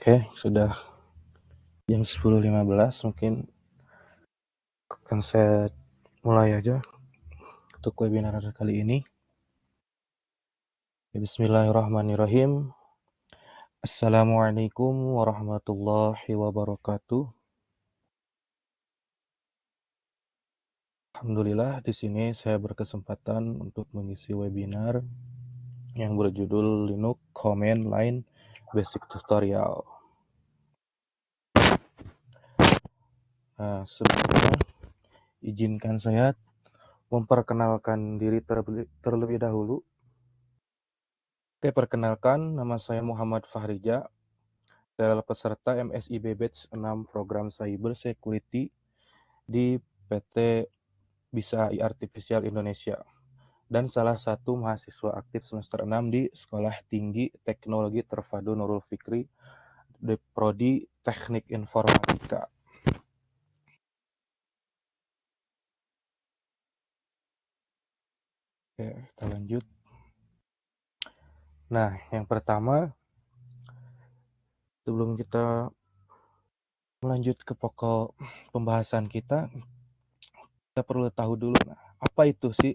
Oke, sudah jam 10.15, mungkin akan saya mulai aja untuk webinar kali ini. Bismillahirrahmanirrahim. Assalamualaikum warahmatullahi wabarakatuh. Alhamdulillah, di sini saya berkesempatan untuk mengisi webinar yang berjudul Linux Command Line Basic Tutorial. Nah, sebelumnya izinkan saya memperkenalkan diri terlebih dahulu. Oke, perkenalkan, nama saya Muhammad Fahrija. Saya adalah peserta MSIB Batch 6 Program Cyber Security di PT Bisa AI Artificial Indonesia dan salah satu mahasiswa aktif semester 6 di Sekolah Tinggi Teknologi Terpadu Nurul Fikri di Prodi Teknik Informatika. Oke, kita lanjut. Nah, yang pertama, sebelum kita melanjut ke pokok pembahasan kita perlu tahu dulu, apa itu sih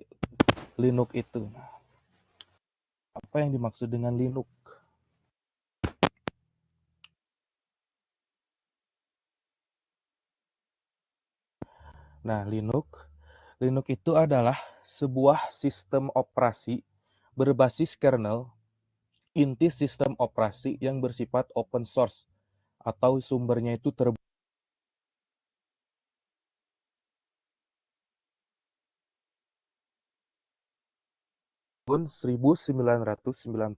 Linux itu? Apa yang dimaksud dengan Linux? Nah, Linux itu adalah sebuah sistem operasi berbasis kernel inti sistem operasi yang bersifat open source atau sumbernya itu terbuka. Tahun 1991.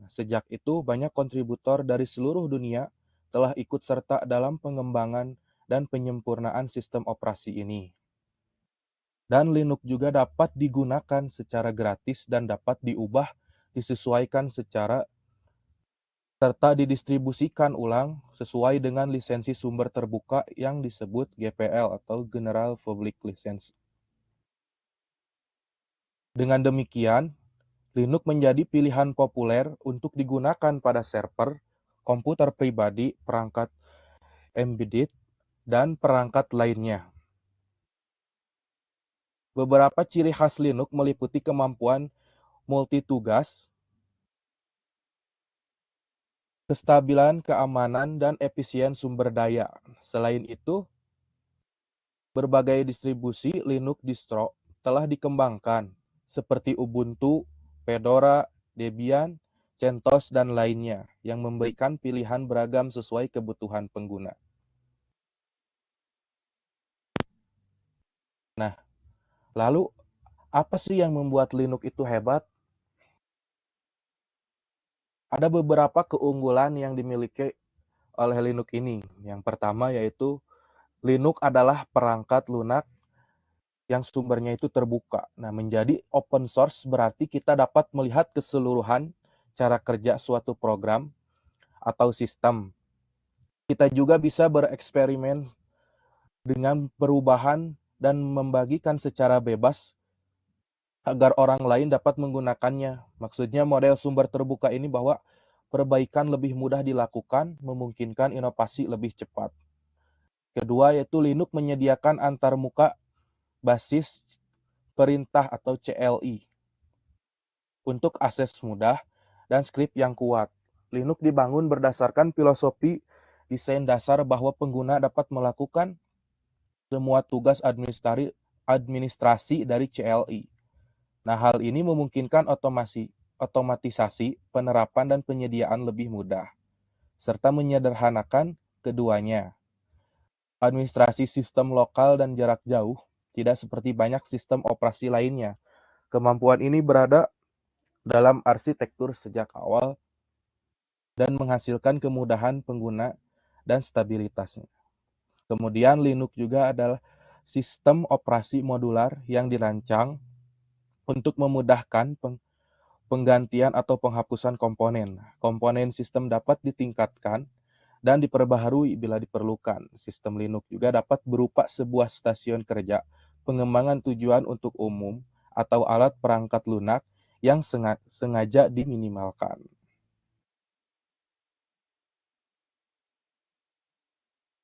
Sejak itu, banyak kontributor dari seluruh dunia telah ikut serta dalam pengembangan dan penyempurnaan sistem operasi ini. Dan Linux juga dapat digunakan secara gratis dan dapat diubah, disesuaikan serta didistribusikan ulang sesuai dengan lisensi sumber terbuka yang disebut GPL atau General Public License. Dengan demikian, Linux menjadi pilihan populer untuk digunakan pada server, komputer pribadi, perangkat embedded, dan perangkat lainnya. Beberapa ciri khas Linux meliputi kemampuan multitugas, kestabilan, keamanan, dan efisien sumber daya. Selain itu, berbagai distribusi Linux distro telah dikembangkan, seperti Ubuntu, Fedora, Debian, CentOS, dan lainnya, yang memberikan pilihan beragam sesuai kebutuhan pengguna. Nah, lalu apa sih yang membuat Linux itu hebat? Ada beberapa keunggulan yang dimiliki oleh Linux ini. Yang pertama yaitu Linux adalah perangkat lunak yang sumbernya itu terbuka. Nah, menjadi open source berarti kita dapat melihat keseluruhan cara kerja suatu program atau sistem. Kita juga bisa bereksperimen dengan perubahan dan membagikan secara bebas agar orang lain dapat menggunakannya. Maksudnya model sumber terbuka ini bahwa perbaikan lebih mudah dilakukan, memungkinkan inovasi lebih cepat. Kedua yaitu Linux menyediakan antarmuka basis perintah atau CLI untuk akses mudah dan skrip yang kuat. Linux dibangun berdasarkan filosofi desain dasar bahwa pengguna dapat melakukan semua tugas administrasi dari CLI. Nah, hal ini memungkinkan otomatisasi, penerapan, dan penyediaan lebih mudah, serta menyederhanakan keduanya. Administrasi sistem lokal dan jarak jauh tidak seperti banyak sistem operasi lainnya. Kemampuan ini berada dalam arsitektur sejak awal dan menghasilkan kemudahan pengguna dan stabilitasnya. Kemudian Linux juga adalah sistem operasi modular yang dirancang untuk memudahkan penggantian atau penghapusan komponen. Komponen sistem dapat ditingkatkan dan diperbaharui bila diperlukan. Sistem Linux juga dapat berupa sebuah stasiun kerja, pengembangan tujuan untuk umum, atau alat perangkat lunak yang sengaja diminimalkan.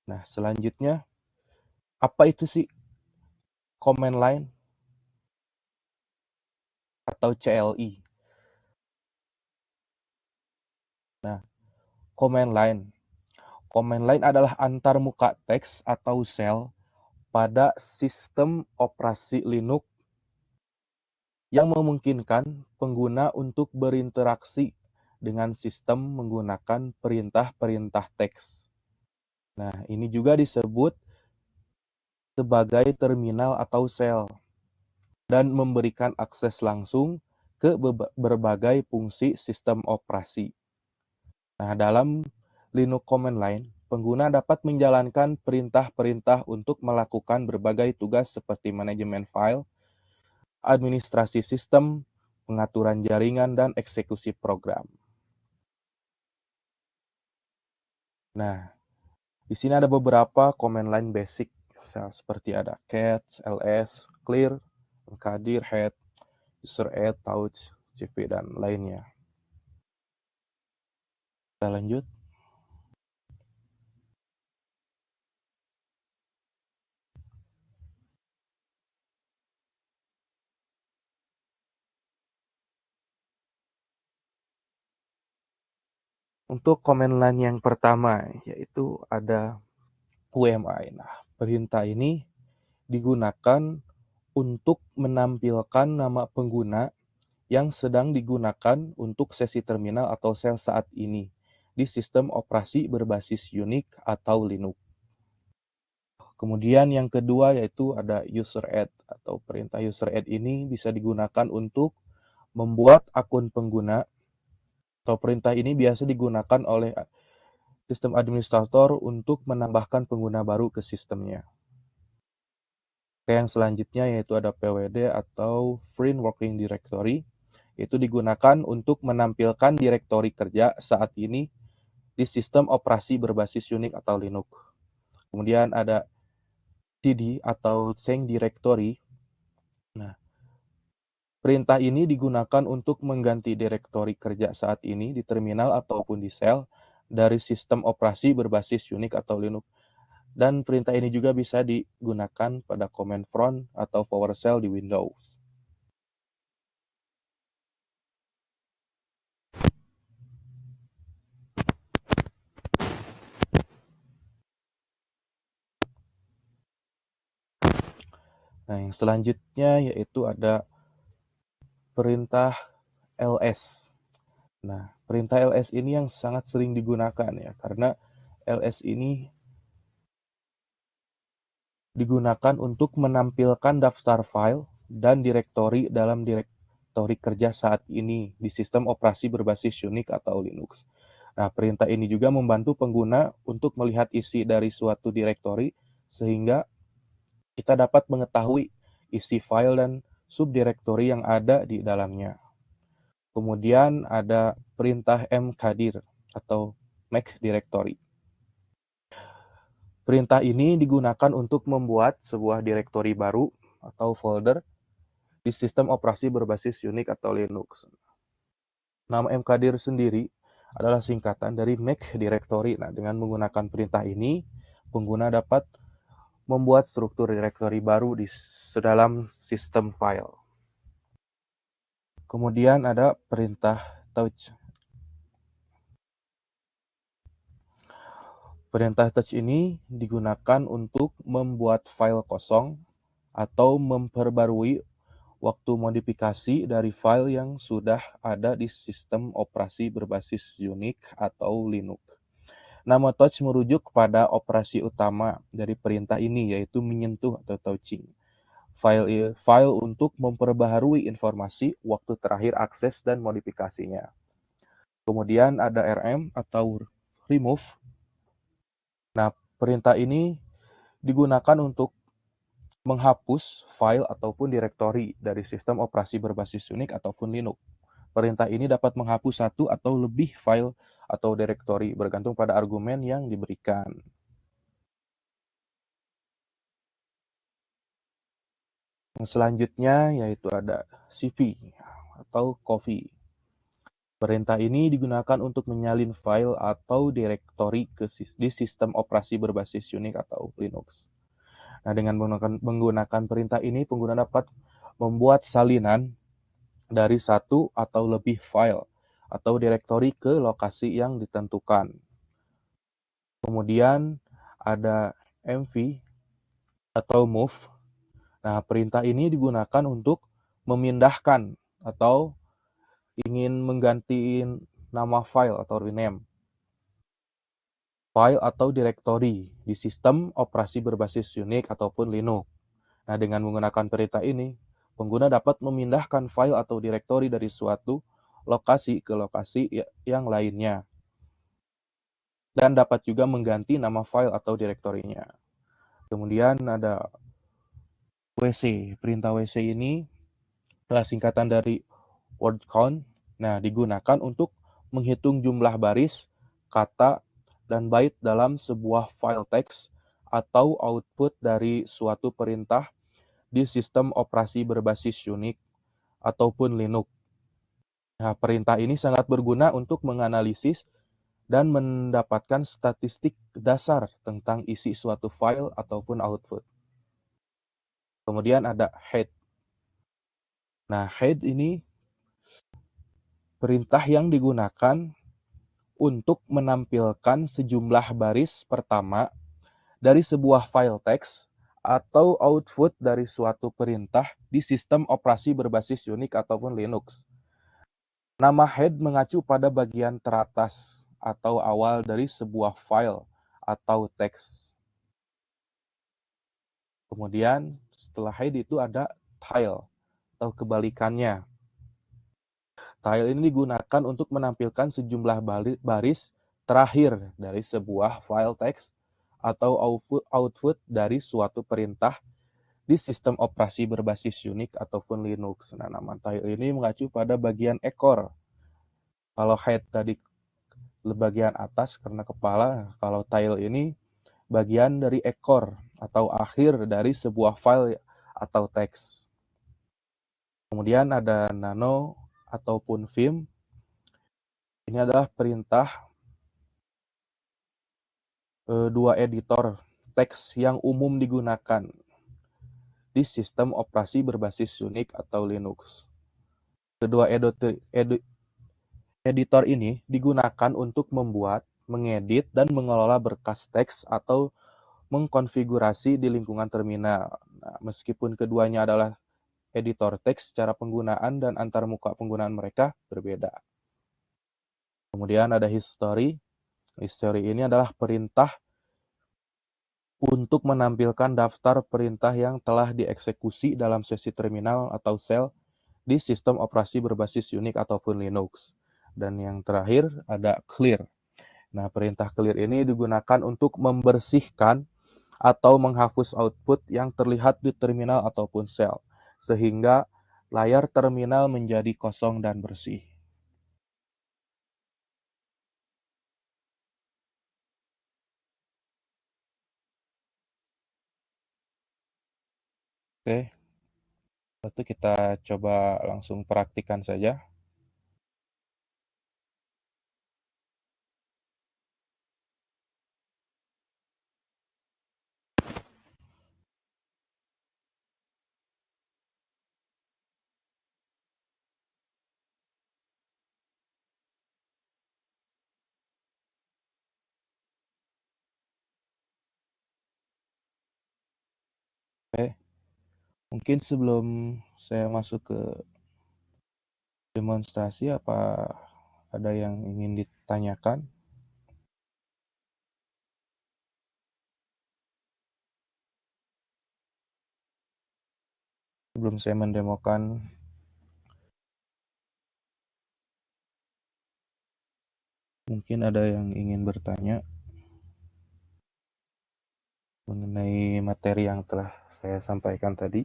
Nah, selanjutnya, apa itu sih command line atau CLI? Nah, command line. Command line adalah antarmuka teks atau sel pada sistem operasi Linux yang memungkinkan pengguna untuk berinteraksi dengan sistem menggunakan perintah-perintah teks. Nah, ini juga disebut sebagai terminal atau sel dan memberikan akses langsung ke berbagai fungsi sistem operasi. Nah, dalam Linux Command Line, pengguna dapat menjalankan perintah-perintah untuk melakukan berbagai tugas seperti manajemen file, administrasi sistem, pengaturan jaringan, dan eksekusi program. Nah, di sini ada beberapa command line basic, seperti ada cat, ls, clear, mkdir, head, useradd, touch, cp, dan lainnya. Kita lanjut. Untuk command line yang pertama, yaitu ada UMI. Nah, perintah ini digunakan untuk menampilkan nama pengguna yang sedang digunakan untuk sesi terminal atau sel saat ini di sistem operasi berbasis Unix atau Linux. Kemudian yang kedua yaitu ada useradd atau perintah useradd ini bisa digunakan untuk membuat akun pengguna atau perintah ini biasa digunakan oleh sistem administrator untuk menambahkan pengguna baru ke sistemnya. Yang selanjutnya yaitu ada PWD atau Free Working Directory, itu digunakan untuk menampilkan direktori kerja saat ini di sistem operasi berbasis Unix atau Linux. Kemudian ada cd atau change directory. Nah, perintah ini digunakan untuk mengganti direktori kerja saat ini di terminal ataupun di sel dari sistem operasi berbasis Unix atau Linux. Dan perintah ini juga bisa digunakan pada command front atau PowerShell di Windows. Nah, yang selanjutnya yaitu ada perintah ls. Nah, perintah ls ini yang sangat sering digunakan ya, karena ls ini digunakan untuk menampilkan daftar file dan direktori dalam direktori kerja saat ini di sistem operasi berbasis Unix atau Linux. Nah, perintah ini juga membantu pengguna untuk melihat isi dari suatu direktori sehingga kita dapat mengetahui isi file dan subdirektori yang ada di dalamnya. Kemudian ada perintah mkdir atau make directory. Perintah ini digunakan untuk membuat sebuah direktori baru atau folder di sistem operasi berbasis Unix atau Linux. Nama mkdir sendiri adalah singkatan dari make directory. Nah, dengan menggunakan perintah ini, pengguna dapat membuat struktur direktori baru di dalam sistem file. Kemudian ada perintah touch. Perintah touch ini digunakan untuk membuat file kosong atau memperbarui waktu modifikasi dari file yang sudah ada di sistem operasi berbasis Unix atau Linux. Nama touch merujuk kepada operasi utama dari perintah ini, yaitu menyentuh atau touching file untuk memperbaharui informasi waktu terakhir akses dan modifikasinya. Kemudian ada rm atau remove. Nah, perintah ini digunakan untuk menghapus file ataupun direktori dari sistem operasi berbasis Unix ataupun Linux. Perintah ini dapat menghapus satu atau lebih file atau direktori bergantung pada argumen yang diberikan. Yang selanjutnya yaitu ada cv atau coffee. Perintah ini digunakan untuk menyalin file atau direktori di sistem operasi berbasis Unix atau Linux. Nah, dengan menggunakan perintah ini, pengguna dapat membuat salinan dari satu atau lebih file atau direktori ke lokasi yang ditentukan. Kemudian ada mv atau move. Nah, perintah ini digunakan untuk memindahkan atau ingin mengganti nama file atau rename file atau direktori di sistem operasi berbasis Unix ataupun Linux. Nah, dengan menggunakan perintah ini, pengguna dapat memindahkan file atau direktori dari suatu lokasi ke lokasi yang lainnya, dan dapat juga mengganti nama file atau direktorinya. Kemudian ada WC. Perintah WC ini adalah singkatan dari word count. Nah, digunakan untuk menghitung jumlah baris, kata, dan bait dalam sebuah file teks atau output dari suatu perintah di sistem operasi berbasis Unix ataupun Linux. Nah, perintah ini sangat berguna untuk menganalisis dan mendapatkan statistik dasar tentang isi suatu file ataupun output. Kemudian ada head. Nah, head ini perintah yang digunakan untuk menampilkan sejumlah baris pertama dari sebuah file teks atau output dari suatu perintah di sistem operasi berbasis Unix ataupun Linux. Nama head mengacu pada bagian teratas atau awal dari sebuah file atau teks. Kemudian setelah head itu ada tail atau kebalikannya. Tail ini digunakan untuk menampilkan sejumlah baris terakhir dari sebuah file teks atau output dari suatu perintah di sistem operasi berbasis Unix ataupun Linux. Nah, nama tail ini mengacu pada bagian ekor. Kalau head tadi bagian atas karena kepala, kalau tail ini bagian dari ekor atau akhir dari sebuah file atau teks. Kemudian ada nano ataupun vim. Ini adalah perintah dua editor teks yang umum digunakan di sistem operasi berbasis Unix atau Linux. Kedua editor ini digunakan untuk membuat, mengedit, dan mengelola berkas teks atau mengkonfigurasi di lingkungan terminal. Nah, meskipun keduanya adalah editor teks, cara penggunaan dan antarmuka penggunaan mereka berbeda. Kemudian ada history. History ini adalah perintah untuk menampilkan daftar perintah yang telah dieksekusi dalam sesi terminal atau shell di sistem operasi berbasis Unix ataupun Linux. Dan yang terakhir ada clear. Nah, perintah clear ini digunakan untuk membersihkan atau menghapus output yang terlihat di terminal ataupun shell, sehingga layar terminal menjadi kosong dan bersih. Oke, lalu kita coba langsung praktikkan saja. Oke, mungkin sebelum saya masuk ke demonstrasi, apa ada yang ingin ditanyakan? Sebelum saya mendemokan, mungkin ada yang ingin bertanya mengenai materi yang telah saya sampaikan tadi.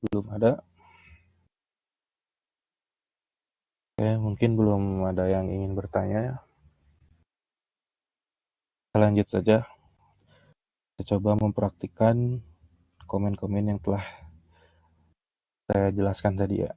Belum ada? Oke, mungkin belum ada yang ingin bertanya. Kita lanjut saja. Kita coba mempraktikkan komen-komen yang telah saya jelaskan tadi ya.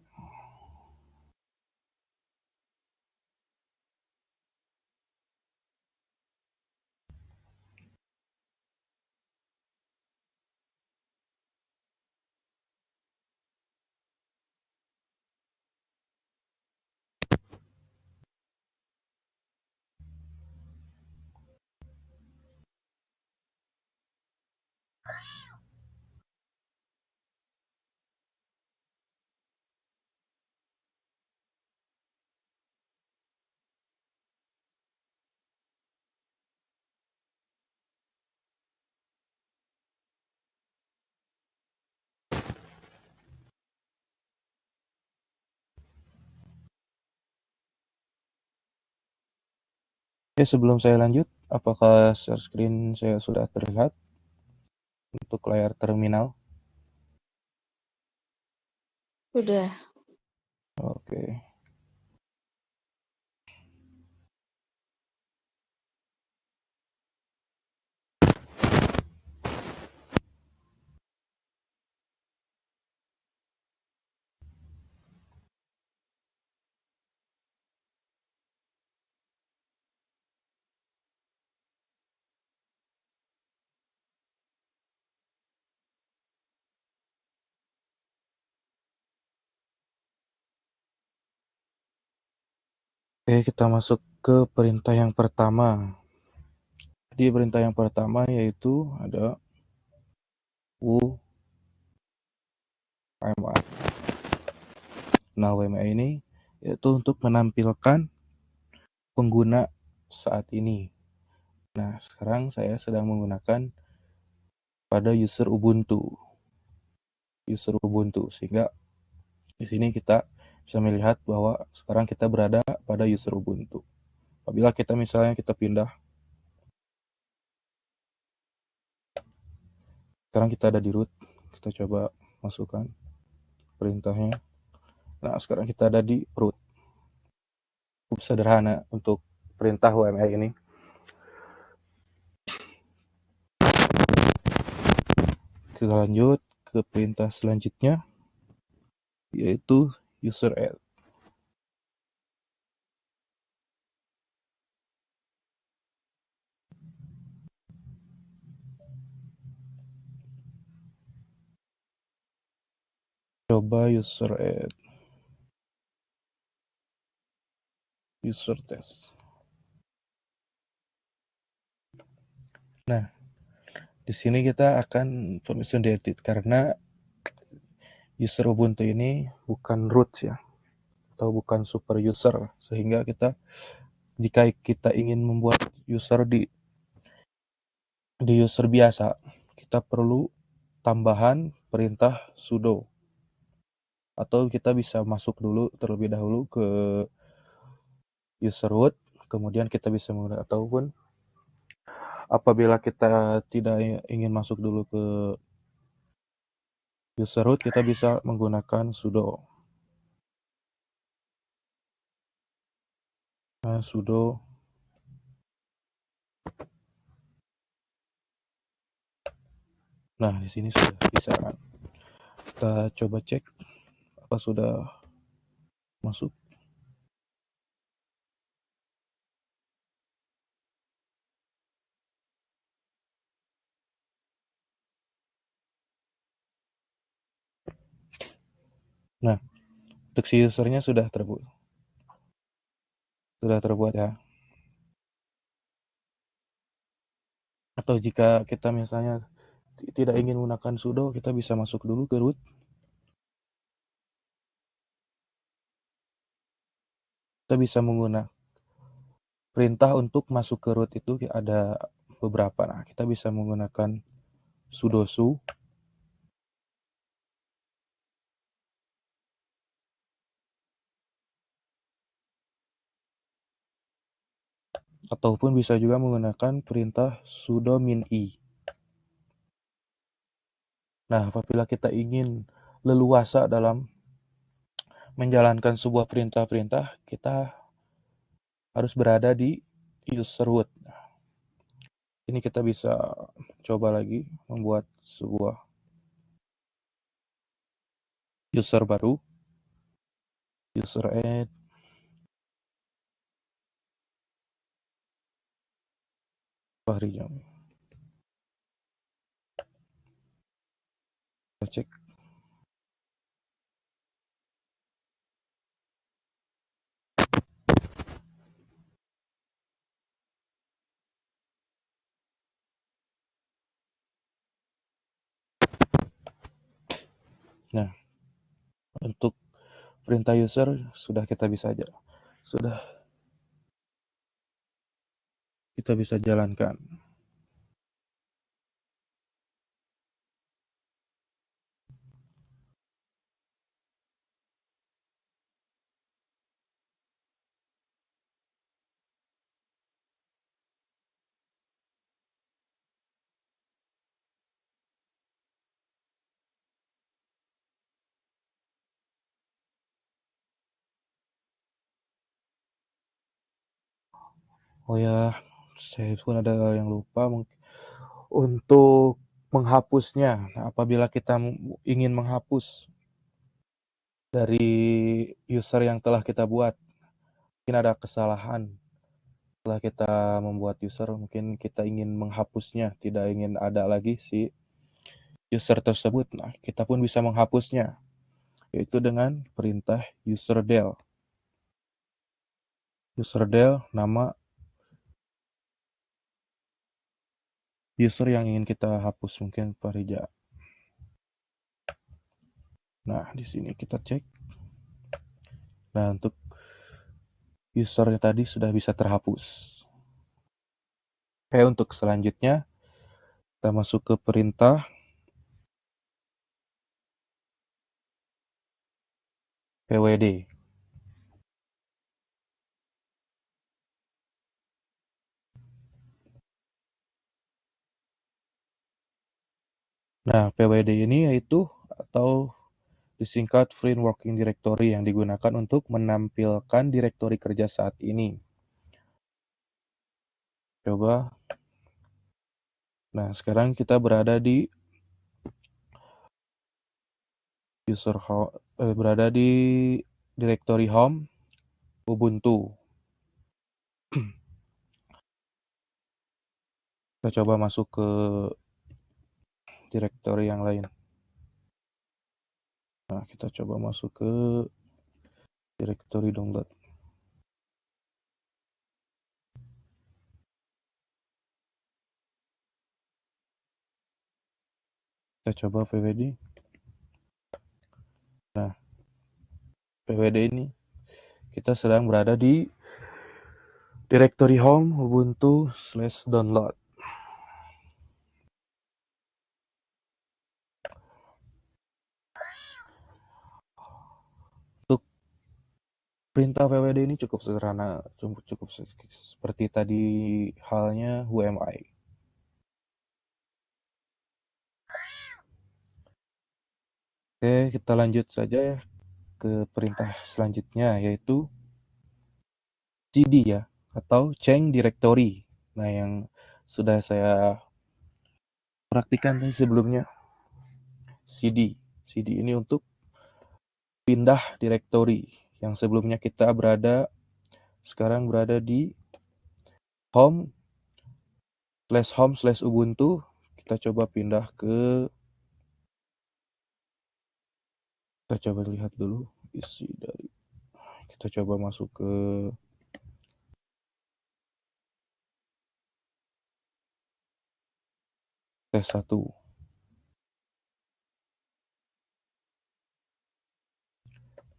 Oke, sebelum saya lanjut, apakah share screen saya sudah terlihat untuk layar terminal? Sudah. Oke. Oke, kita masuk ke perintah yang pertama. Jadi perintah yang pertama yaitu ada UMA. Nah, UMA ini yaitu untuk menampilkan pengguna saat ini. Nah, sekarang saya sedang menggunakan pada user Ubuntu, sehingga di sini kita bisa melihat bahwa sekarang kita berada pada user Ubuntu. Apabila kita misalnya kita pindah, sekarang kita ada di root, kita coba masukkan perintahnya. Nah, sekarang kita ada di root. Cukup sederhana untuk perintah UML ini. Kita lanjut ke perintah selanjutnya, yaitu user add. Coba user add, user test. Nah, di sini kita akan permission diedit karena user Ubuntu ini bukan root ya, atau bukan super user, sehingga jika kita ingin membuat user di user biasa, kita perlu tambahan perintah sudo, atau kita bisa masuk dulu terlebih dahulu ke user root, kemudian kita bisa menggunakan, ataupun apabila kita tidak ingin masuk dulu ke user root, kita bisa menggunakan sudo. Nah, sudo Nah, di sini sudah bisa kan. Kita coba cek apa sudah masuk. Nah, untuk si usernya sudah terbuat ya. Atau jika kita misalnya tidak ingin menggunakan sudo, kita bisa masuk dulu ke root. Kita bisa menggunakan perintah untuk masuk ke root itu ada beberapa. Nah, kita bisa menggunakan sudo su, ataupun bisa juga menggunakan perintah sudo min i. Nah, apabila kita ingin leluasa dalam menjalankan sebuah perintah-perintah, kita harus berada di user root. Ini kita bisa coba lagi membuat sebuah user baru, user add, Fahrijam. Kita cek. Nah, untuk perintah user sudah kita bisa jalankan. Oh ya, saya pun ada yang lupa untuk menghapusnya. Nah, apabila kita ingin menghapus dari user yang telah kita buat, mungkin ada kesalahan setelah kita membuat user, mungkin kita ingin menghapusnya, tidak ingin ada lagi si user tersebut. Nah, kita pun bisa menghapusnya, yaitu dengan perintah userdel. Userdel nama user yang ingin kita hapus, mungkin Farija. Nah, di sini kita cek. Nah, untuk usernya tadi sudah bisa terhapus. Oke, untuk selanjutnya kita masuk ke perintah pwd. Nah, pwd ini yaitu atau disingkat Free Working Directory yang digunakan untuk menampilkan direktori kerja saat ini. Coba. Nah, sekarang kita berada di berada di directory home Ubuntu. Kita coba masuk ke directory yang lain. Nah, kita coba masuk ke directory download. Kita coba pwd. Nah, pwd ini kita sedang berada di directory home ubuntu/download. Untuk perintah pwd ini cukup sederhana, cukup seperti tadi halnya UMI. Oke, kita lanjut saja ya ke perintah selanjutnya, yaitu cd ya, atau change directory. Nah, yang sudah saya praktikan tadi sebelumnya, cd. cd ini untuk pindah directory. Yang sebelumnya kita sekarang berada di home/ubuntu. Kita coba pindah kita coba lihat dulu isi dari, kita coba masuk ke tes 1.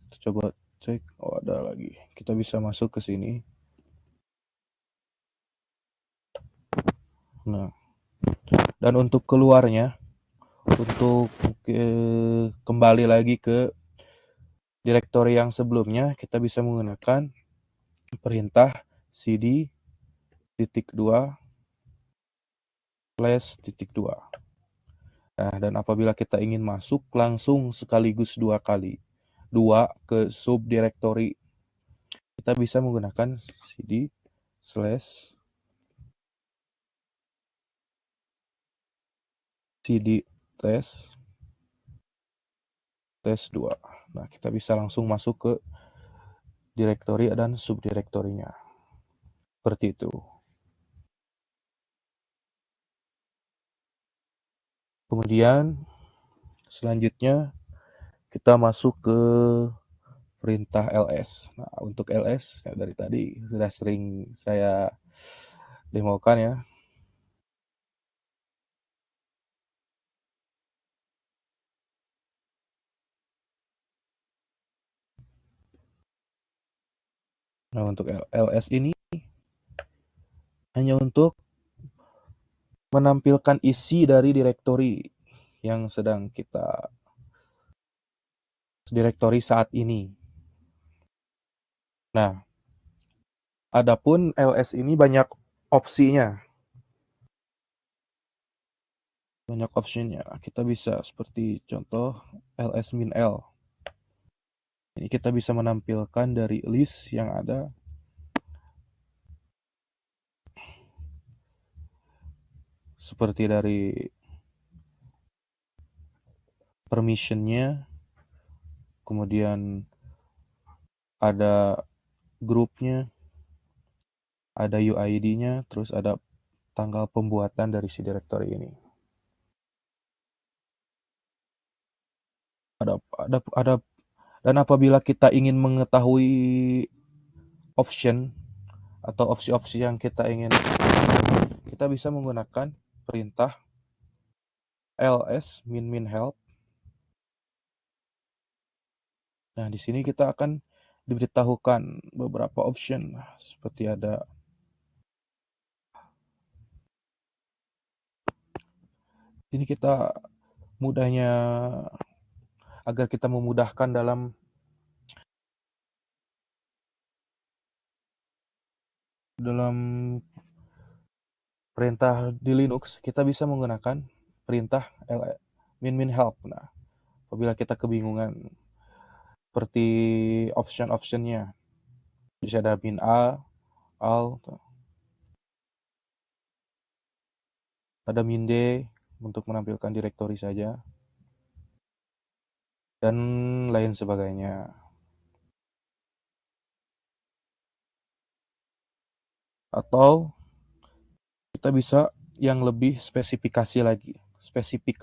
Kita coba cek, oh ada lagi. Kita bisa masuk ke sini. Nah, dan untuk keluarnya, untuk kembali lagi ke direktori yang sebelumnya, kita bisa menggunakan perintah cd -2/2. Nah, dan apabila kita ingin masuk langsung sekaligus 2 kali, 2 ke subdirectory, kita bisa menggunakan cd slash cd test 2. Nah, kita bisa langsung masuk ke direktori dan subdirektorinya. Seperti itu. Kemudian selanjutnya kita masuk ke perintah ls. Nah, untuk ls dari tadi sudah sering saya demokan ya. Nah, untuk ls ini hanya untuk menampilkan isi dari direktori yang sedang kita direktori saat ini. Nah, adapun ls ini banyak opsinya. Banyak opsinya. Kita bisa seperti contoh ls-l. Ini kita bisa menampilkan dari list yang ada seperti dari permissionnya, kemudian ada grupnya, ada UID-nya, terus ada tanggal pembuatan dari si directory ini. Ada dan apabila kita ingin mengetahui option atau opsi-opsi yang kita ingin, kita bisa menggunakan perintah ls min help. Nah, di sini kita akan diberitahukan beberapa option seperti ada ini kita mudahnya agar kita memudahkan dalam perintah di Linux, kita bisa menggunakan perintah min help. Nah, apabila kita kebingungan seperti option-optionnya, bisa ada min a, al, ada min d untuk menampilkan direktori saja, dan lain sebagainya. Atau kita bisa yang lebih spesifik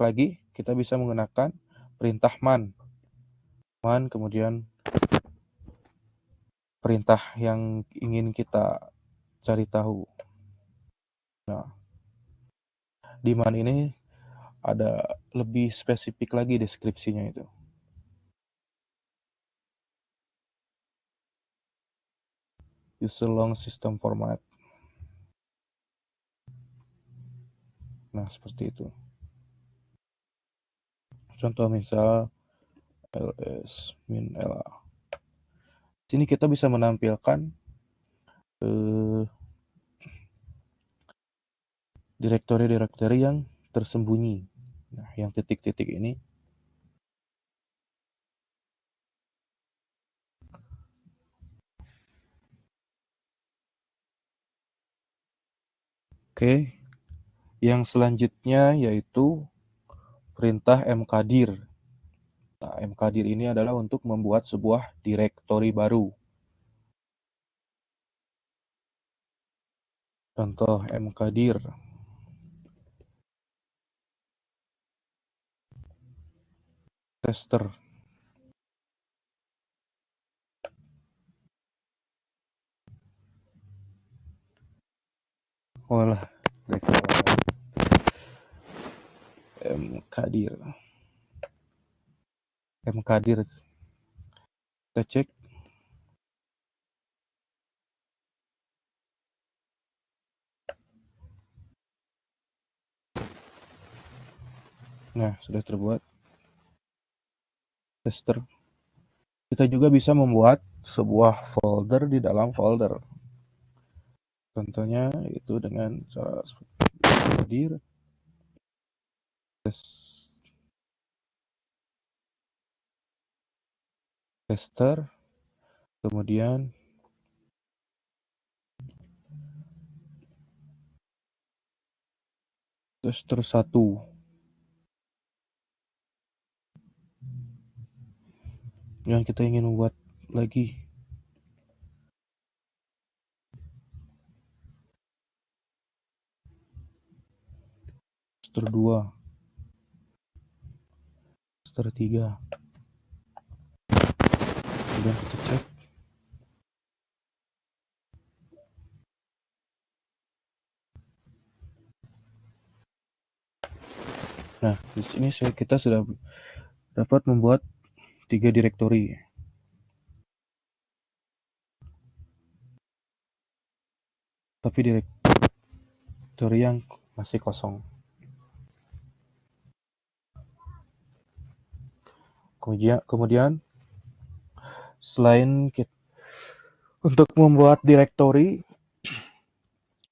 lagi, kita bisa menggunakan perintah man, kemudian perintah yang ingin kita cari tahu. Nah, di man ini ada lebih spesifik lagi deskripsinya itu. Use a long system format. Nah, seperti itu. Contoh misal ls min la. Sini kita bisa menampilkan direktori-direktori yang tersembunyi. Nah, yang titik-titik ini. Oke. Yang selanjutnya yaitu perintah mkdir. Nah, mkdir ini adalah untuk membuat sebuah direktori baru. Contoh mkdir. Tester. Olah, mkdir. Kita cek. Nah, sudah terbuat. Tester. Kita juga bisa membuat sebuah folder di dalam folder. Contohnya itu dengan cara mkdir tester, kemudian tester 1. Yang kita ingin membuat lagi tester 2, tester 3. Kemudian kita cek. Nah, di sini kita sudah dapat membuat 3 direktori. Tapi direktori yang masih kosong. Kemudian selain untuk membuat direktori,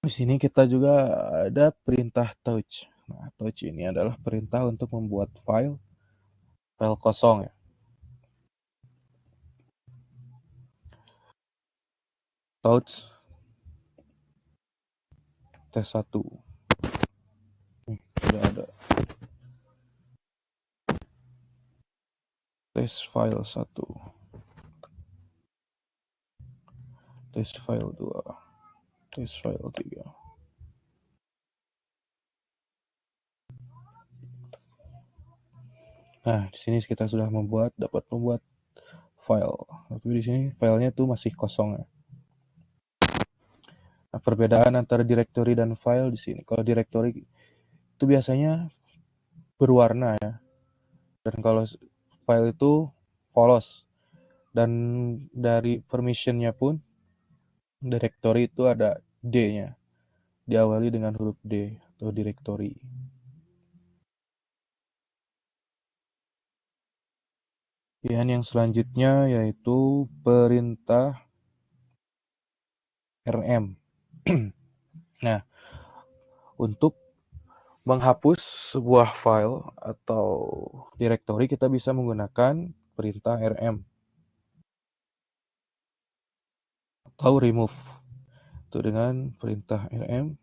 di sini kita juga ada perintah touch. Nah, touch ini adalah perintah untuk membuat file kosong ya. Touch tes1. Nih, sudah ada. Test file 1. Test file 2. Test file 3. Nah, di sini kita sudah dapat membuat file. Tapi di sini filenya tuh masih kosong ya. Nah, perbedaan antara directory dan file di sini. Kalau directory itu biasanya berwarna ya. Dan kalau file itu polos. Dan dari permissionnya pun directory itu ada D-nya. Diawali dengan huruf D atau directory. Pilihan yang selanjutnya yaitu perintah rm. Nah, untuk menghapus sebuah file atau directory kita bisa menggunakan perintah rm atau remove. Itu dengan perintah rm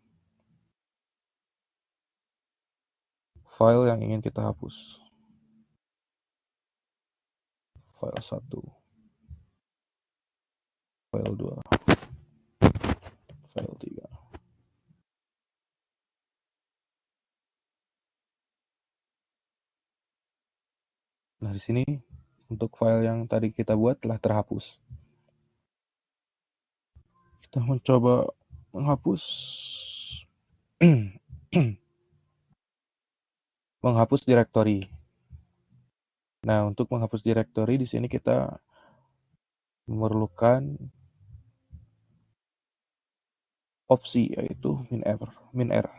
file yang ingin kita hapus. File 1, file 2, file 3. Nah, di sini untuk file yang tadi kita buat telah terhapus. Kita mencoba menghapus menghapus directory. Nah, untuk menghapus directory di sini kita memerlukan opsi yaitu min-r.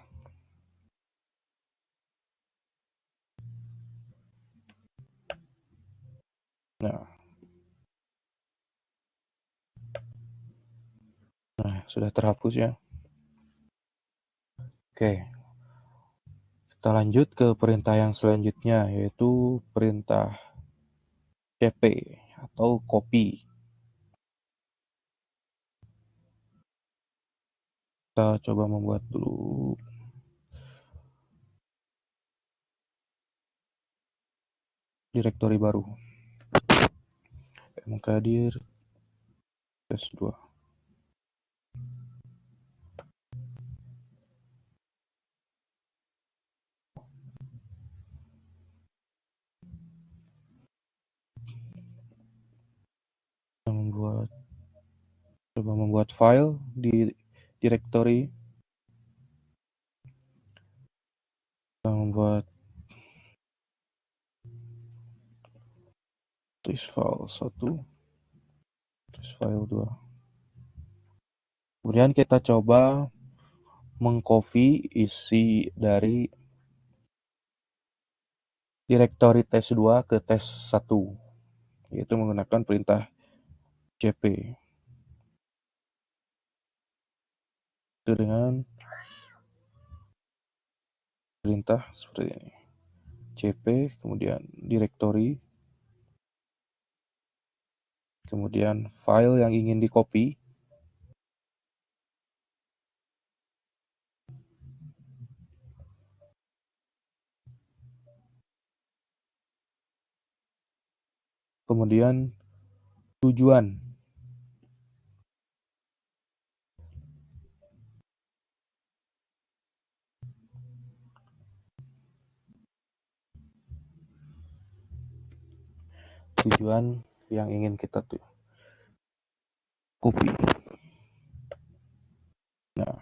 Nah, sudah terhapus ya. Oke. Kita lanjut ke perintah yang selanjutnya yaitu perintah cp atau copy. Kita coba membuat dulu direktori baru. Mkdir tes2. Coba membuat file di direktori. Kita membuat test file 1, test file 2. Kemudian kita coba mengcopy isi dari direktori tes2 ke tes1 yaitu menggunakan perintah cp. Itu dengan perintah seperti ini. cp kemudian direktori kemudian file yang ingin di-copy, kemudian tujuan. Tujuan yang ingin kita copy. Nah,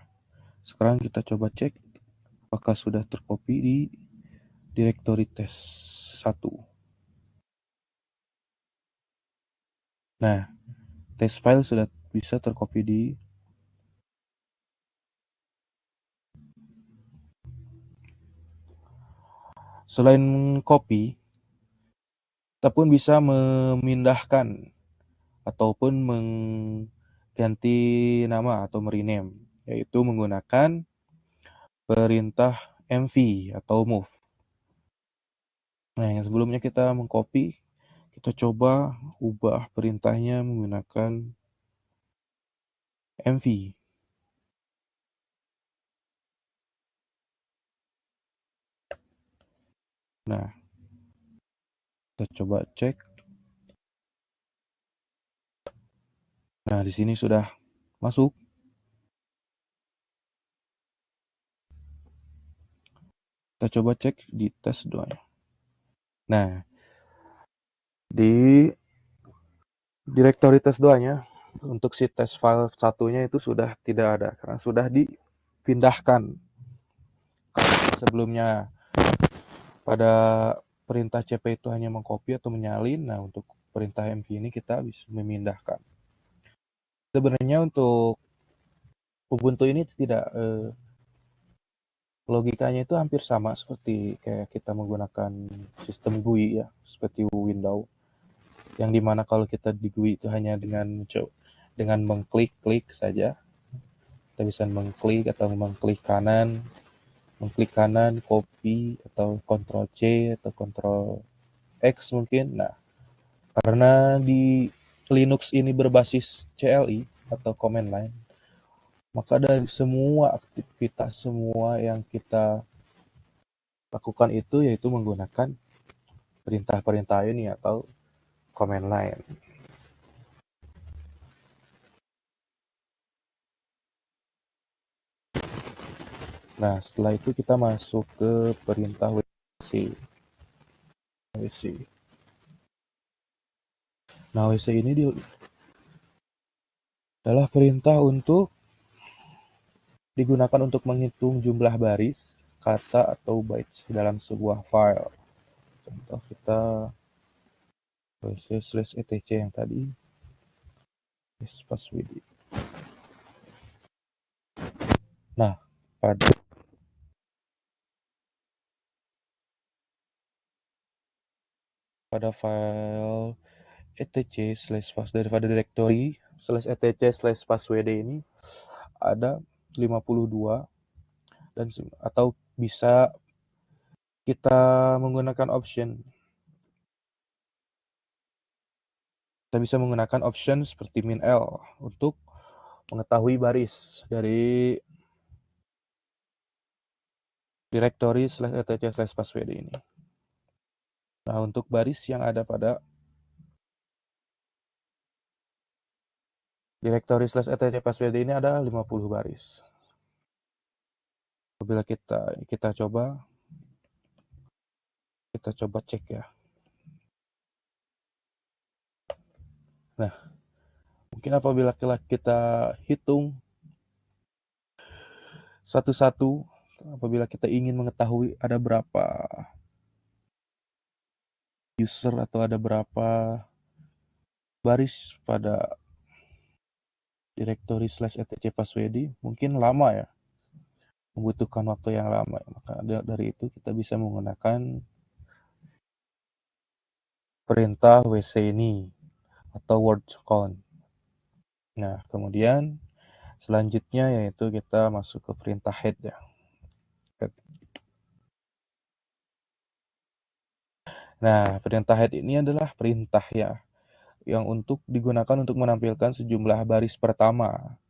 sekarang kita coba cek apakah sudah tercopy di directory test 1. Nah, test file sudah bisa tercopy di selain copy, kita pun bisa memindahkan ataupun mengganti nama atau merename, yaitu menggunakan perintah mv atau move. Nah, yang sebelumnya kita mengcopy, kita coba ubah perintahnya menggunakan mv. Nah, kita coba cek. Nah, di sini sudah masuk. Kita coba cek di tes 2-nya. Nah, di directory test 2-nya untuk si test file satunya itu sudah tidak ada karena sudah dipindahkan. Sebelumnya pada perintah cp itu hanya mengcopy atau menyalin. Nah, untuk perintah mv ini kita bisa memindahkan. Sebenarnya untuk Ubuntu ini tidak logikanya itu hampir sama seperti kayak kita menggunakan sistem GUI ya, seperti Windows. Yang dimana kalau kita di GUI itu hanya dengan mengklik-klik saja. Kita bisa mengklik atau mengklik kanan, copy atau Ctrl C atau Ctrl X mungkin. Nah, karena di Linux ini berbasis CLI atau command line, maka dari semua aktivitas semua yang kita lakukan itu yaitu menggunakan perintah-perintah ini atau command line. Nah, setelah itu kita masuk ke perintah WC. Nah, WC ini adalah perintah untuk digunakan untuk menghitung jumlah baris, kata, atau bytes dalam sebuah file. Contoh kita wc/etc yang tadi, passwd. Nah, pada file etc/pass daripada directory /etc/passwd ini ada 52 dan atau bisa kita menggunakan option. Kita bisa menggunakan option seperti min-l untuk mengetahui baris dari directory /etc/passwd ini. Nah, untuk baris yang ada pada directory /etc/passwd ini ada 50 baris. Apabila kita coba cek ya. Nah, mungkin apabila kita hitung satu-satu, apabila kita ingin mengetahui ada berapa user atau ada berapa baris pada directory /etc/passwd, mungkin lama ya, membutuhkan waktu yang lama. Maka dari itu kita bisa menggunakan perintah wc ini atau word count. Nah, kemudian selanjutnya yaitu kita masuk ke perintah head ya. Nah, perintah head ini adalah perintah ya yang untuk digunakan untuk menampilkan sejumlah baris pertama.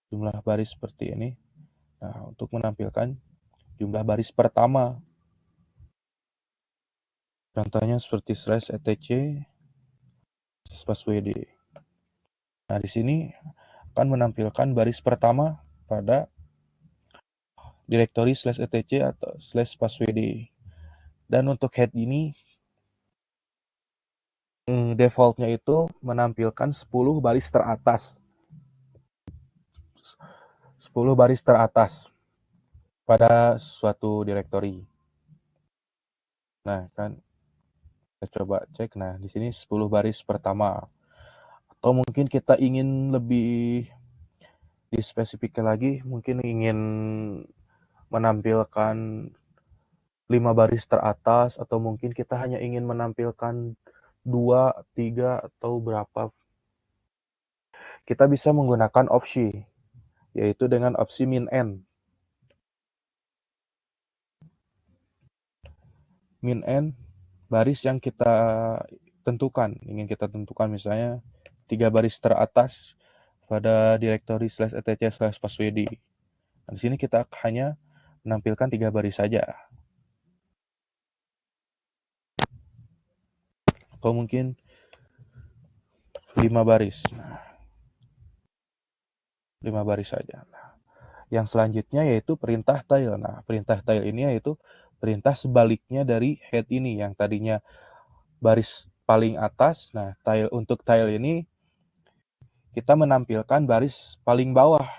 Jumlah baris seperti ini. Nah, untuk menampilkan jumlah baris pertama. Contohnya seperti /etc /passwd. Nah, di sini akan menampilkan baris pertama pada direktori /etc atau /passwd. Dan untuk head ini defaultnya itu menampilkan 10 baris teratas. 10 baris teratas pada suatu direktori. Nah, kan kita coba cek. Nah, di sini 10 baris pertama. Atau mungkin kita ingin lebih dispesifikkan lagi, mungkin ingin menampilkan 5 baris teratas, atau mungkin kita hanya ingin menampilkan 2, 3, atau berapa. Kita bisa menggunakan opsi, yaitu dengan opsi min-n. Min-n baris yang kita tentukan. Ingin kita tentukan misalnya 3 baris teratas pada direktori /etc/passwd. Nah, di sini kita hanya menampilkan 3 baris saja. Atau mungkin 5 baris. Nah, 5 baris saja. Nah, yang selanjutnya yaitu perintah tile. Nah, perintah tile ini yaitu perintah sebaliknya dari head ini yang tadinya baris paling atas. Nah, untuk tile ini kita menampilkan baris paling bawah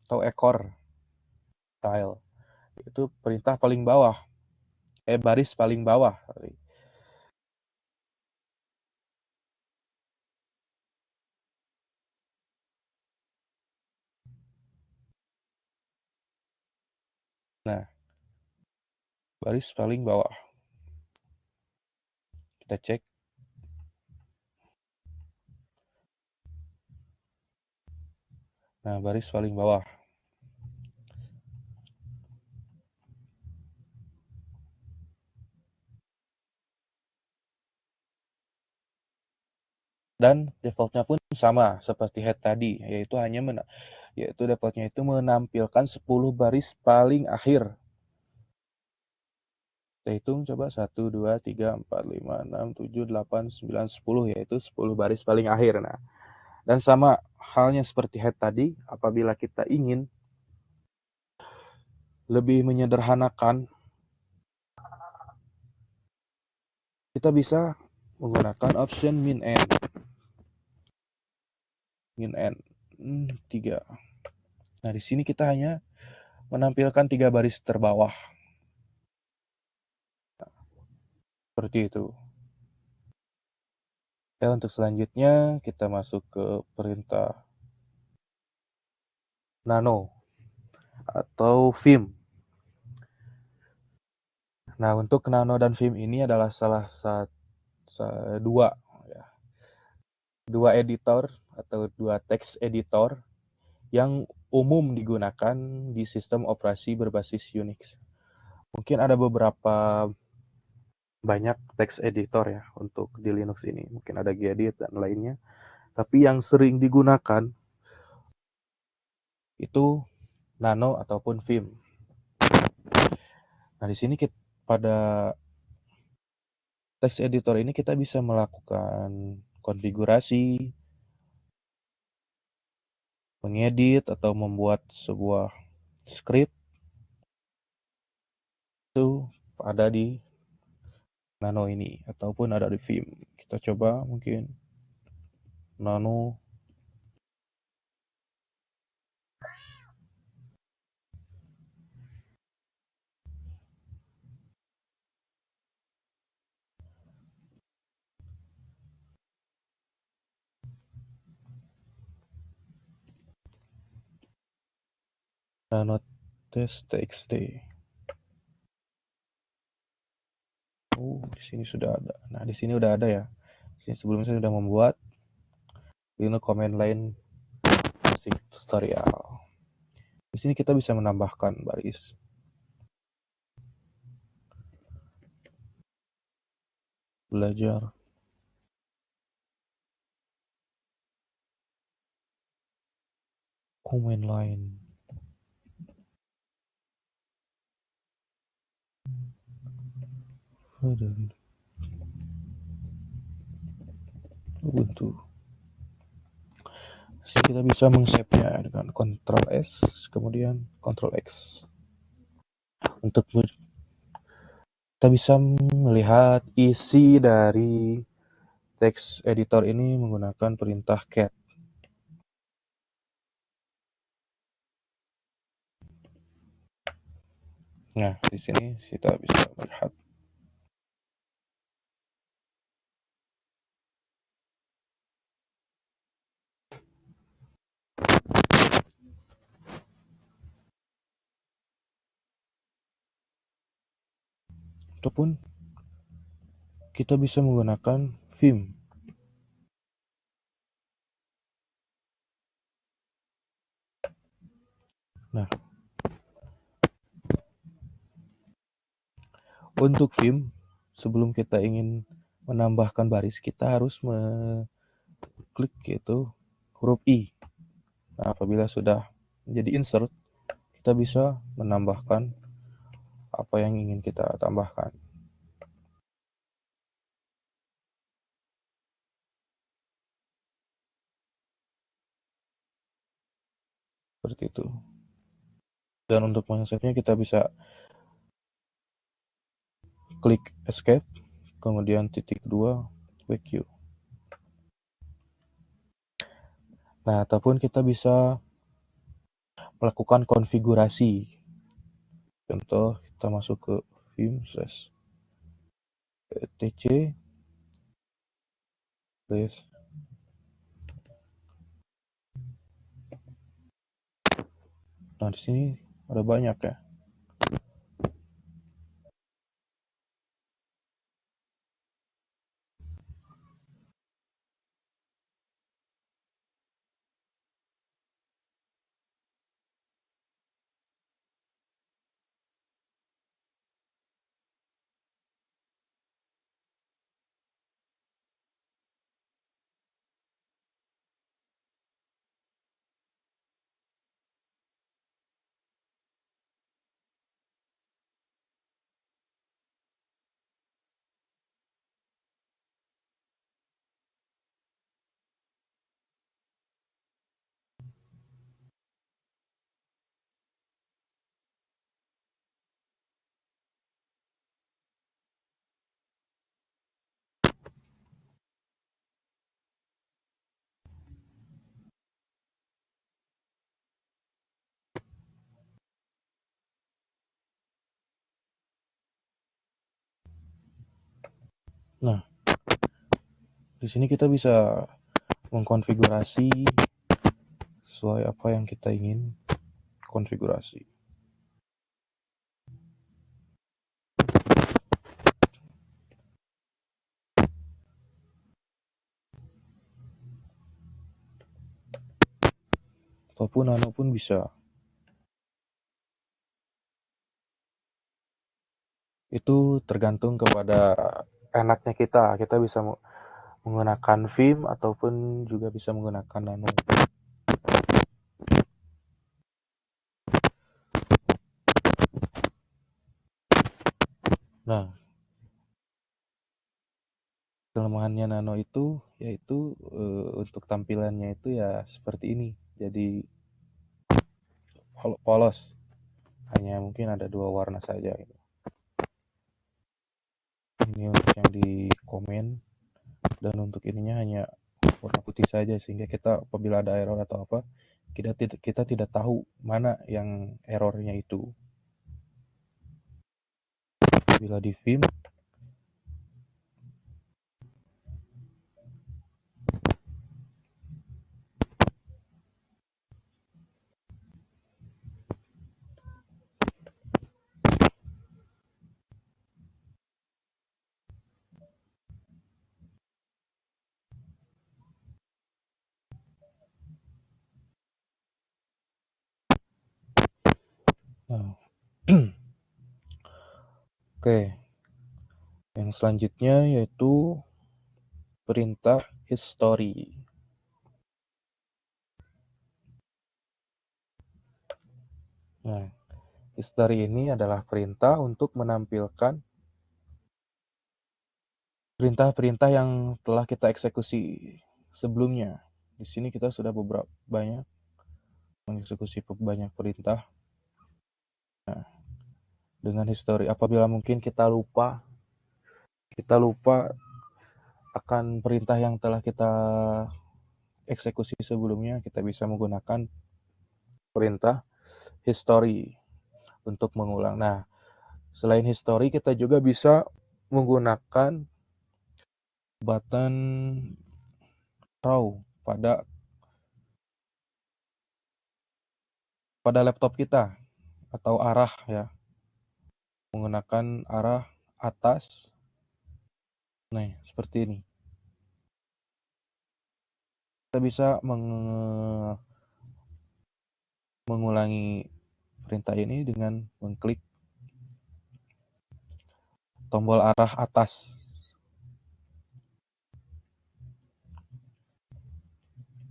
atau ekor tile. Itu perintah paling bawah. Baris paling bawah. Nah, baris paling bawah. Kita cek. Nah, baris paling bawah. Dan defaultnya pun sama seperti head tadi, yaitu defaultnya itu menampilkan 10 baris paling akhir. Kita hitung coba 1, 2, 3, 4, 5, 6, 7, 8, 9, 10, yaitu 10 baris paling akhir. Nah, dan sama halnya seperti head tadi, apabila kita ingin lebih menyederhanakan, kita bisa menggunakan option min-n. Min-n 3. Nah, di sini kita hanya menampilkan 3 baris terbawah. Seperti itu. Ya, untuk selanjutnya kita masuk ke perintah nano atau vim. Nah, untuk nano dan vim ini adalah dua editor atau dua text editor yang umum digunakan di sistem operasi berbasis Unix. Mungkin ada beberapa banyak text editor ya untuk di Linux ini. Mungkin ada Gedit dan lainnya. Tapi yang sering digunakan itu nano ataupun vim. Nah, di sini pada text editor ini kita bisa melakukan konfigurasi, mengedit atau membuat sebuah script. Itu ada di nano ini ataupun ada di vim. Kita coba mungkin nano nano test.txt. Di sini sudah ada. Nah, di sini udah ada ya. Sini sebelumnya saya sudah membuat Linux command line basic tutorial. Di sini kita bisa menambahkan baris. Belajar Command line. Ubuntu. Sini kita bisa meng-save-nya dengan Ctrl S, kemudian Ctrl X. Untuk kita bisa melihat isi dari text editor ini menggunakan perintah cat. Nah, di sini kita bisa melihat ataupun kita bisa menggunakan Vim. Nah, untuk Vim, sebelum kita ingin menambahkan baris, kita harus mengklik yaitu huruf I. Nah, apabila sudah menjadi insert, kita bisa menambahkan apa yang ingin kita tambahkan. Seperti itu. Dan untuk meng-save-nya kita bisa klik escape, kemudian titik 2, WQ. Nah, ataupun kita bisa melakukan konfigurasi. Contoh, kita masuk ke vim/etc. Nah, di sini ada banyak ya. Nah, di sini kita bisa mengkonfigurasi sesuai apa yang kita ingin konfigurasi. Ataupun nano pun bisa. Itu tergantung kepada enaknya kita. Kita bisa menggunakan Vim ataupun juga bisa menggunakan nano. Nah, kelemahannya nano itu yaitu untuk tampilannya itu ya seperti ini. Jadi polos. Hanya mungkin ada 2 warna saja gitu. Ini untuk yang di komen, dan untuk ininya hanya warna putih saja, sehingga kita apabila ada error atau apa, kita tidak tahu mana yang errornya itu. Bila di Vim, nah, oke, yang selanjutnya yaitu perintah history. Nah, history ini adalah perintah untuk menampilkan perintah-perintah yang telah kita eksekusi sebelumnya. Di sini kita sudah banyak mengeksekusi banyak perintah. Nah, dengan history, apabila mungkin kita lupa akan perintah yang telah kita eksekusi sebelumnya, kita bisa menggunakan perintah history untuk mengulang. Nah, selain history, kita juga bisa menggunakan button raw pada laptop kita atau arah ya, menggunakan arah atas. Nah, seperti ini. Kita bisa mengulangi perintah ini dengan mengklik tombol arah atas.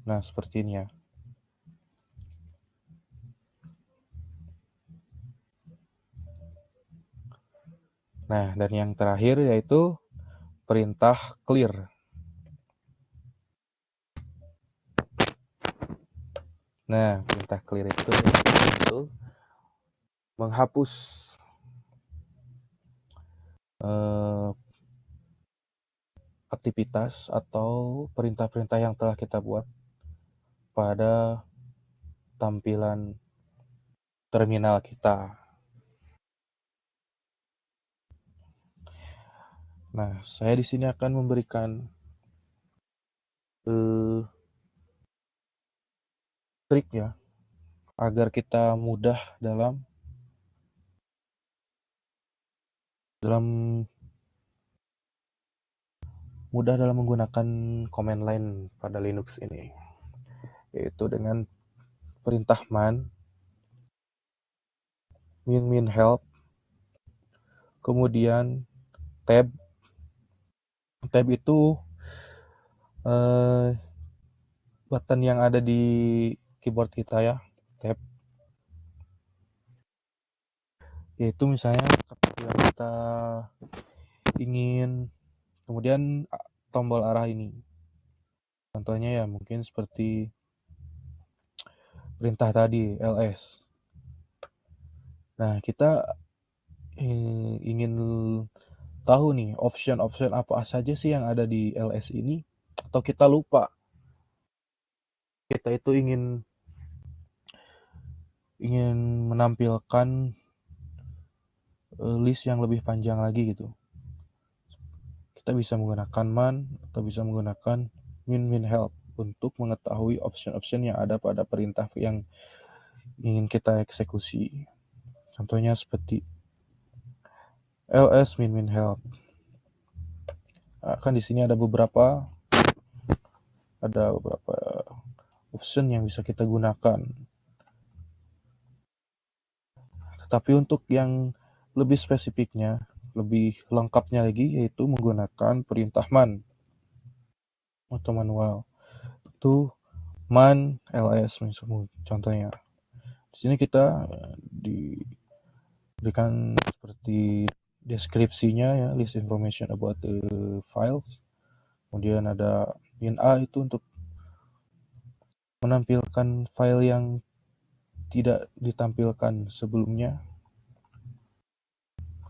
Nah, seperti ini ya. Nah, dan yang terakhir yaitu perintah clear. Nah, perintah clear itu untuk menghapus aktivitas atau perintah-perintah yang telah kita buat pada tampilan terminal kita. Nah, saya di sini akan memberikan trik ya, agar kita mudah dalam menggunakan command line pada Linux ini, yaitu dengan perintah man min help, kemudian tab itu button yang ada di keyboard kita ya, tab, yaitu misalnya ketika kita ingin, kemudian tombol arah ini, contohnya ya mungkin seperti perintah tadi ls. Nah, kita ingin tahu nih option apa saja sih yang ada di ls ini, atau kita lupa, kita itu ingin menampilkan list yang lebih panjang lagi gitu. Kita bisa menggunakan man atau bisa menggunakan min help untuk mengetahui option yang ada pada perintah yang ingin kita eksekusi. Contohnya seperti ls min help. Nah, kan di sini ada beberapa option yang bisa kita gunakan. Tetapi untuk yang lebih spesifiknya, lebih lengkapnya lagi, yaitu menggunakan perintah man atau manual. Itu man ls misalnya, contohnya. Di sini kita diberikan seperti deskripsinya ya, list information about the files. Kemudian ada min a itu untuk menampilkan file yang tidak ditampilkan sebelumnya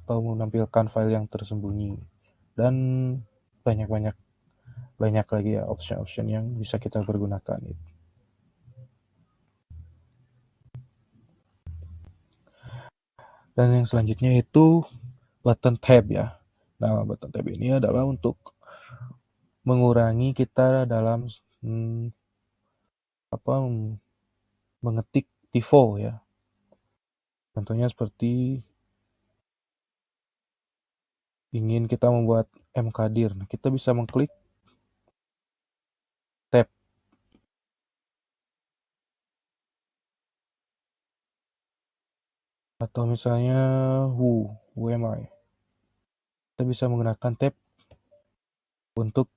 atau menampilkan file yang tersembunyi, dan banyak lagi ya option yang bisa kita pergunakan. Dan yang selanjutnya itu button tab ya. Nah, button tab ini adalah untuk mengurangi kita dalam mengetik tifo ya. Contohnya seperti ingin kita membuat mkdir. Nah, kita bisa mengklik tab. Atau misalnya who am I. Kita bisa menggunakan tab untuk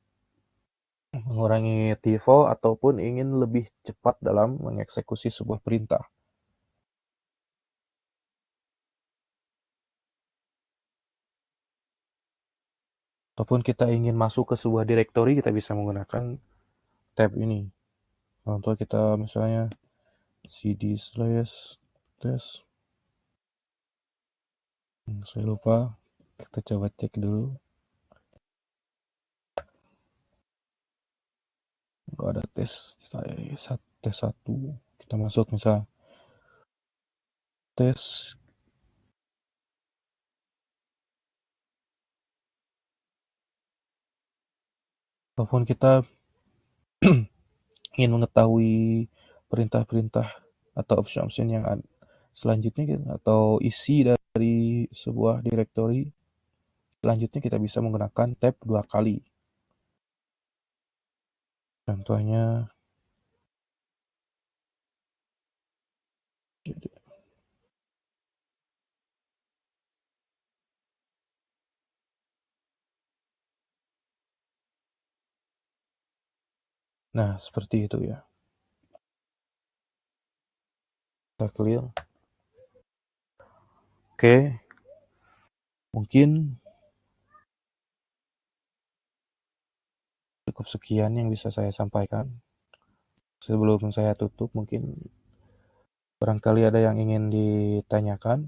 mengurangi tifo ataupun ingin lebih cepat dalam mengeksekusi sebuah perintah. Ataupun kita ingin masuk ke sebuah direktori, kita bisa menggunakan tab ini. Contoh kita misalnya cd/test. Saya lupa, kita coba cek dulu. Nggak ada tes tes 1. Kita masuk misal tes. Ataupun kita ingin mengetahui perintah-perintah atau option-option yang selanjutnya atau isi dari sebuah direktori, selanjutnya kita bisa menggunakan tab 2 kali. Contohnya nah, seperti itu ya. Kita clear. Oke, mungkin cukup sekian yang bisa saya sampaikan. Sebelum saya tutup, mungkin barangkali ada yang ingin ditanyakan.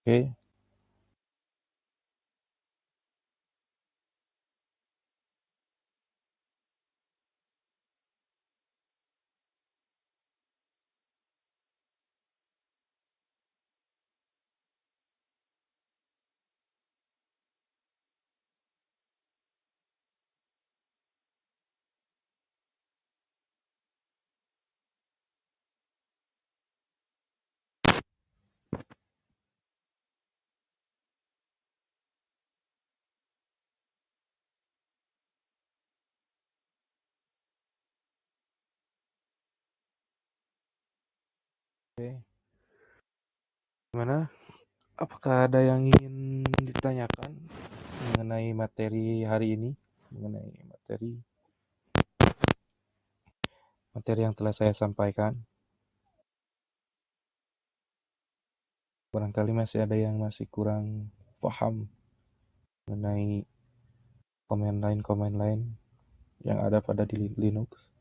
Oke, oke. Gimana? Apakah ada yang ingin ditanyakan mengenai materi hari ini? Mengenai materi yang telah saya sampaikan? Barangkali masih ada yang masih kurang paham mengenai command line yang ada pada di Linux.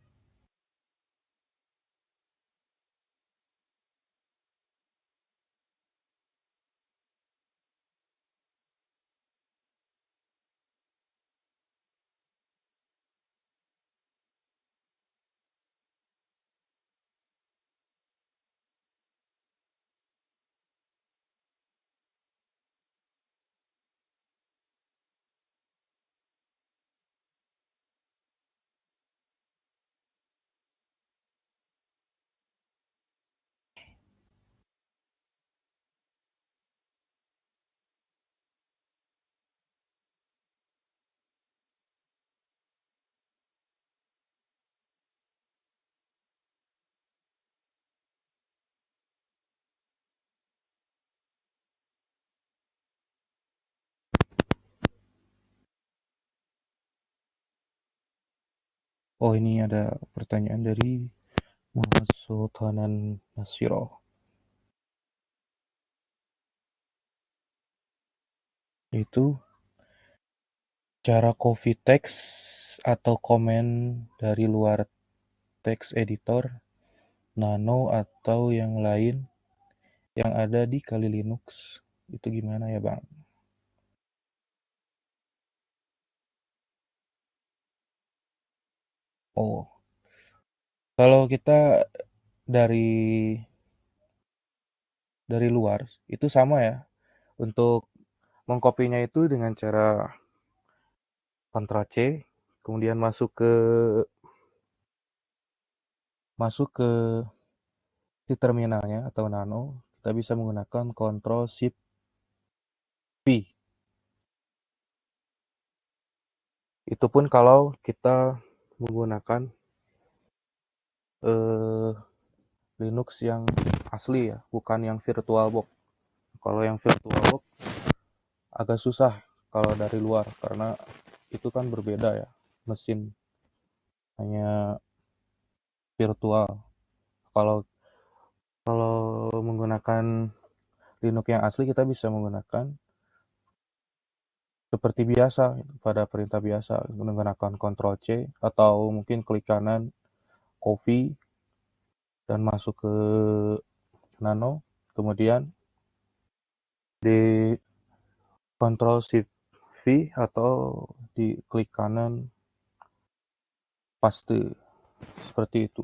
Oh, ini ada pertanyaan dari Muhammad Sultanan Nasiro. Itu cara copy text atau komen dari luar text editor, Nano atau yang lain yang ada di Kali Linux. Itu gimana ya, Bang? Oh, kalau kita dari luar itu sama ya. Untuk mengkopinya itu dengan cara Ctrl C, kemudian masuk ke si terminalnya atau nano, kita bisa menggunakan Ctrl Shift P. Itu pun kalau kita menggunakan Linux yang asli ya, bukan yang VirtualBox. Kalau yang VirtualBox agak susah kalau dari luar karena itu kan berbeda ya, mesin hanya virtual. Kalau kalau menggunakan Linux yang asli kita bisa menggunakan seperti biasa pada perintah biasa menggunakan Ctrl C atau mungkin klik kanan copy dan masuk ke nano, kemudian di Ctrl Shift V atau di klik kanan paste seperti itu.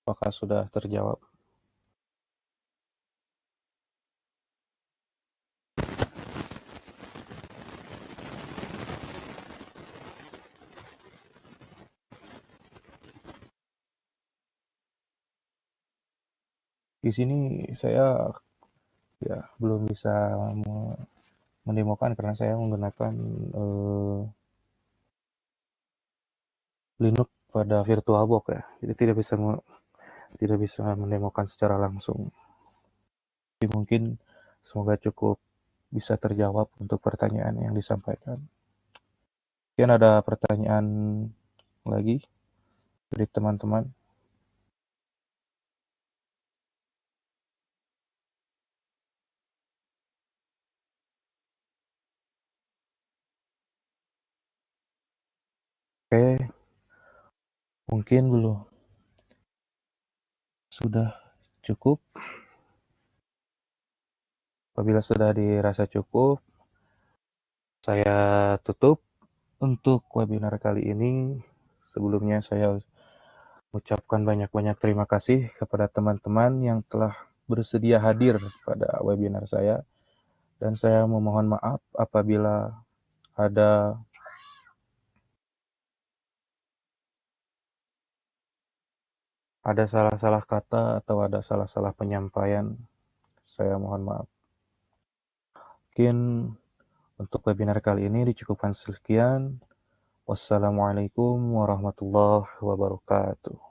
Apakah sudah terjawab? Di sini saya ya belum bisa mendemokan karena saya menggunakan Linux pada VirtualBox ya. Jadi tidak bisa mendemokan secara langsung. Tapi mungkin semoga cukup bisa terjawab untuk pertanyaan yang disampaikan. Mungkin ada pertanyaan lagi dari teman-teman. Oke, mungkin belum. Sudah cukup. Apabila sudah dirasa cukup, saya tutup untuk webinar kali ini. Sebelumnya saya ucapkan banyak-banyak terima kasih kepada teman-teman yang telah bersedia hadir pada webinar saya. Dan saya memohon maaf apabila ada salah-salah kata atau ada salah-salah penyampaian. Saya mohon maaf. Mungkin untuk webinar kali ini dicukupkan sekian. Wassalamualaikum warahmatullahi wabarakatuh.